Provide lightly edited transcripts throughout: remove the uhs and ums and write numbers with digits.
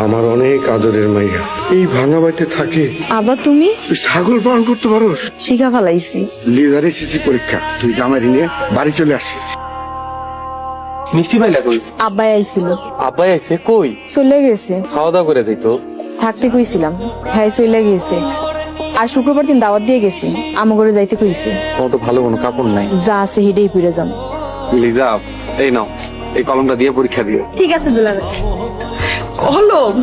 আমার অনেক আদরের মাইয়া এই ভাঙা বাড়িতে থাকে। আবার তুমি তুই ছাগল পালন করতে পারোস? শিখা ফেলাইছি। লিজার এসেছি পরীক্ষা, তুই জামাই নিয়ে বাড়ি চলে আসিস। মিষ্টি পাইলা কই? আব্বাই আইছিল। আব্বাই আইছে কই? চলে গেছে। খাওয়া দাওয়া করে দিত। থাকতে কইছিলাম, হ্যাঁ চলে গেছে। আর শুক্রবার দিন দাওয়াত দিয়ে গেছি, আমো করে যাইতে কইছে। তোমার তো ভালো কোনো কাপড় নাই। যা আছে হিডেই ফিরে যাম। লিজা, এই নাও, এই কলমটা দিয়ে পরীক্ষা দিও। ঠিক আছে দুলাভাই। কলম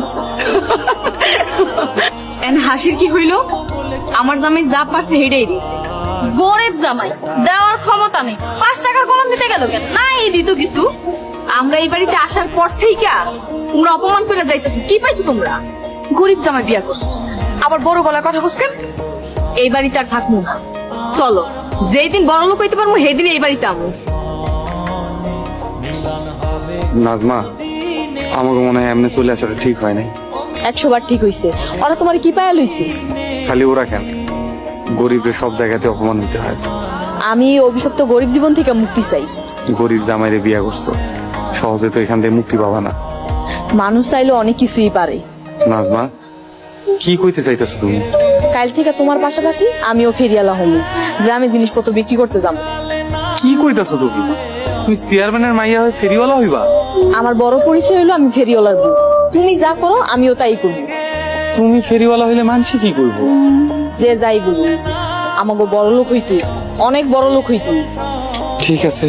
এন হাসির কি হইল? আমার জামাই যা পারছে হেডেই দিছে। গরিব জামাই, দেওয়ার ক্ষমতা নেই। 5 টাকার কলম দিতে গেল কেন? নাই দিত কিছু। আমরা এই বাড়িতে আসার পর থেকে তোমরা অপমান করে যাইতেছো। কি পাইছো তোমরা? গরিব জামাই বিয়া করছিস, আবার বড় গলার কথা বলছ কেন? এই বাড়িতে আর থাকবো না। চলো, যেই দিন বড় লোক হইতে পারবো সেই দিন এই বাড়িতে আমো। নাজমা, আমাকে মনে হয় এমনি চলে আসাটা ঠিক হয় নাই। 100 বার ঠিক হইছে। ওরা তোমার কি পায়া লইছে? খালি ওরা কেন, গরিবের সব জায়গাতে অপমান নিতে হয়। আমি এই অভিশপ্ত গরিব জীবন থেকে মুক্তি চাই। গরিব জামাইরে বিয়া করছো, সহজে তো এখান থেকে মুক্তি পাবা না। মানুষ চাইলে অনেক কিছুই পারে। নাজমা, কি কইতে চাইতেছো তুমি? কাল থেকে তোমার পাশাপাশি আমিও ফেরিয়ালা হব, গ্রামে জিনিসপত্র বিক্রি করতে যাবো। কি কইতাছো তুমি? তুমি চেয়ারম্যানের মাইয়া হয়ে ফেরিওয়ালা হইবা? আমার বড় পরিচয় হলো আমি ফেরিওয়ালার বউ। তুমি যা করো আমিও তাই করবো। তুমি ফেরিওয়ালা হইলে মানুষে কি করবো? যে যাই বলু, আমাকে বড় লোক হইতে, অনেক বড় লোক হইতে। ঠিক আছে,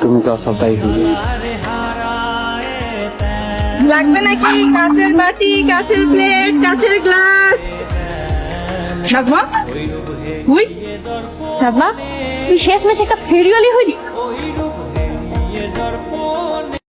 তুমি যা সব তাই হইবে। লাগবে নাকি কাচের বাটি, কাচের প্লেট, কাচের গ্লাস? নাজমা, তুই তুই শেষমেশ একটা ফেরিওয়ালি হইলি?